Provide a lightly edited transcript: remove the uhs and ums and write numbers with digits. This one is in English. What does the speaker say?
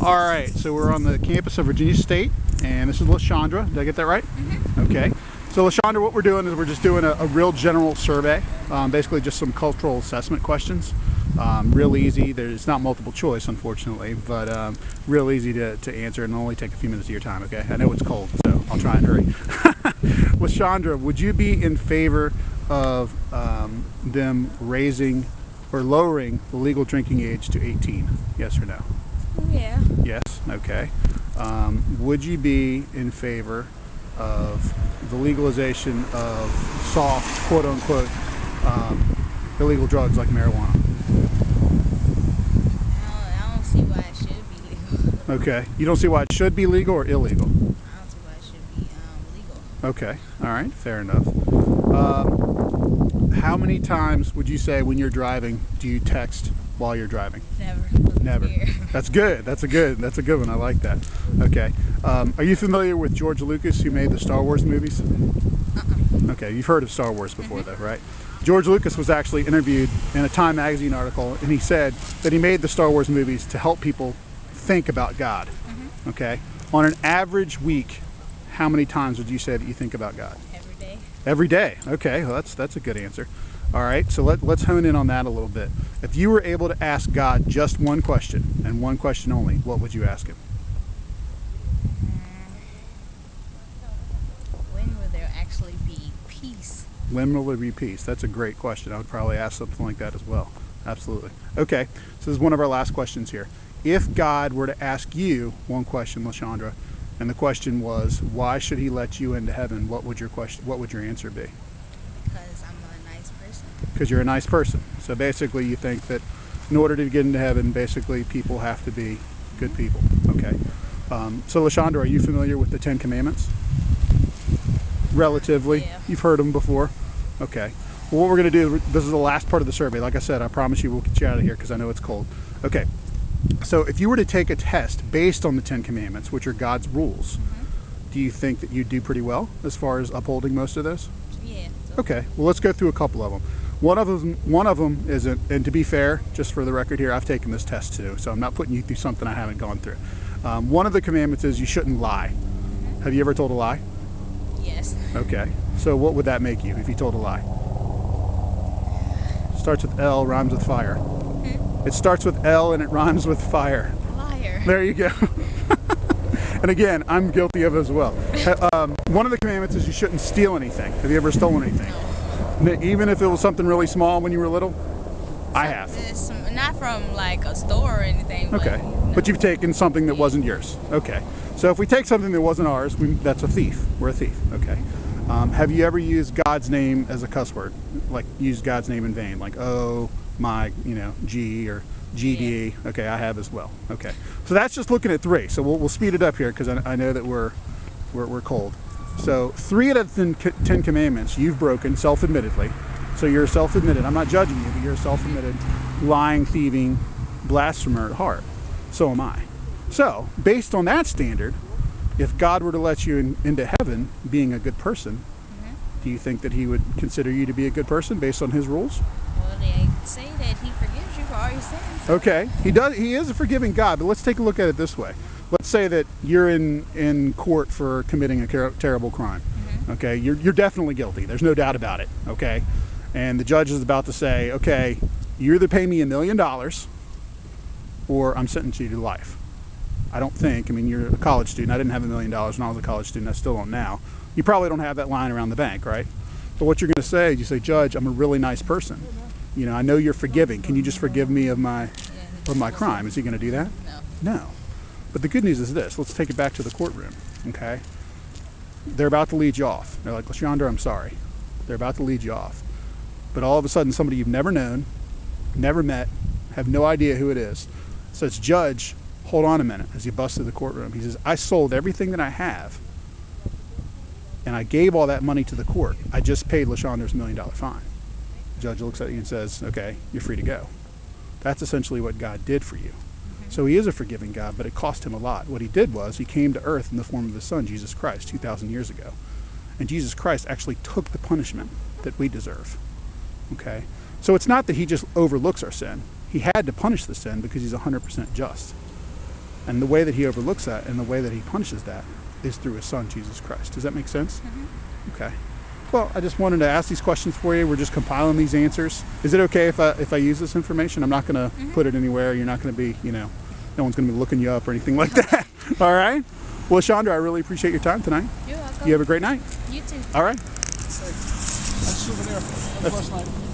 All right, so we're on the campus of Virginia State, and this is Lashondra. Did I get that right? Mm-hmm. Okay. So Lashondra, what we're doing is we're just doing a real general survey, basically just some cultural assessment questions. Real easy. It's not multiple choice, unfortunately, but real easy to answer, and it'll only take a few minutes of your time, okay? I know it's cold, so I'll try and hurry. Lashondra, would you be in favor of them raising or lowering the legal drinking age to 18? Yes or no? Yeah. Yes? Okay. Would you be in favor of the legalization of soft, quote-unquote, illegal drugs like marijuana? I don't see why it should be legal. Okay. You don't see why it should be legal or illegal? I don't see why it should be legal. Okay. All right. Fair enough. How many times would you say when you're driving do you text while you're driving? Never. Never. That's good. That's a good one. I like that. Okay. Are you familiar with George Lucas, who made the Star Wars movies? Okay, you've heard of Star Wars before, though, right? George Lucas was actually interviewed in a Time magazine article, and he said that he made the Star Wars movies to help people think about God. Okay. On an average week, how many times would you say that you think about God? Every day. Every day. Okay, well, that's a good answer. All right, so let's hone in on that a little bit. If you were able to ask God just one question, and one question only, what would you ask him? When will there actually be peace? When will there be peace? That's a great question. I would probably ask something like that as well. Absolutely. Okay, so this is one of our last questions here. If God were to ask you one question, Lashondra, and the question was, why should he let you into heaven? What would your answer be? Because I'm a nice person. Because you're a nice person. So basically you think that in order to get into heaven, basically people have to be good people. Okay. So Lashondra, are you familiar with the 10 Commandments? Relatively. Yeah. You've heard them before? Okay. Well, what we're going to do, this is the last part of the survey. Like I said, I promise you we'll get you out of here because I know it's cold. Okay. So if you were to take a test based on the 10 Commandments, which are God's rules, do you think that you'd do pretty well as far as upholding most of those? Yeah. Okay, well, let's go through a couple of them. One of them isn't, and to be fair, just for the record here, I've taken this test too, so I'm not putting you through something I haven't gone through. One of the commandments is you shouldn't lie. Have you ever told a lie? Yes. Okay, so what would that make you if you told a lie? Starts with L, rhymes with fire. It starts with L and it rhymes with fire. Liar. There you go. And again, I'm guilty of it as well. One of the commandments is you shouldn't steal anything. Have you ever stolen anything? No. Even if it was something really small when you were little? I have. It's not from like a store or anything. But, Okay. But you've taken something that wasn't yours. Okay. So if we take something that wasn't ours, that's a thief. We're a thief. Okay. Have you ever used God's name as a cuss word? Like used God's name in vain? Like, oh, my, G or GD. Yeah. Okay, I have as well. Okay. So that's just looking at 3. So we'll speed it up here because I know that we're cold. So 3 out of the 10 Commandments you've broken self-admittedly. So you're a self-admitted, I'm not judging you, but you're a self-admitted lying, thieving, blasphemer at heart. So am I. So based on that standard, if God were to let you into heaven being a good person, do you think that he would consider you to be a good person based on his rules? Well, they say that he forgives you for all your sins. Okay, he does. He is a forgiving God, but let's take a look at it this way. Let's say that you're in court for committing a terrible crime. Okay, you're definitely guilty. There's no doubt about it. Okay, and the judge is about to say, okay, you either pay me $1 million or I'm sentencing you to life. I don't think. I mean, you're a college student. I didn't have $1 million when I was a college student. I still don't now. You probably don't have that lying around the bank, right? But what you're going to say is you say, Judge, I'm a really nice person. I know you're forgiving. Can you just forgive me of my crime? Is he going to do that? No. No. But the good news is this. Let's take it back to the courtroom, okay? They're about to lead you off. They're like, Lashondra, I'm sorry. They're about to lead you off. But all of a sudden, somebody you've never known, never met, have no idea who it is, says, Judge, hold on a minute, as he busts through the courtroom. He says, I sold everything that I have, and I gave all that money to the court. I just paid Lashondra's $1 million fine. The judge looks at you and says, okay, you're free to go. That's essentially what God did for you. So he is a forgiving God, but it cost him a lot. What he did was he came to earth in the form of his son, Jesus Christ, 2,000 years ago. And Jesus Christ actually took the punishment that we deserve. Okay? So it's not that he just overlooks our sin. He had to punish the sin because he's 100% just. And the way that he overlooks that and the way that he punishes that is through his son, Jesus Christ. Does that make sense? Okay. Well, I just wanted to ask these questions for you. We're just compiling these answers. Is it okay if I use this information? I'm not going to put it anywhere. You're not going to be, no one's going to be looking you up or anything like that. All right? Well, Lashondra, I really appreciate your time tonight. You're welcome. You have a great night. You too. All right. That's a souvenir. Have a blessed night.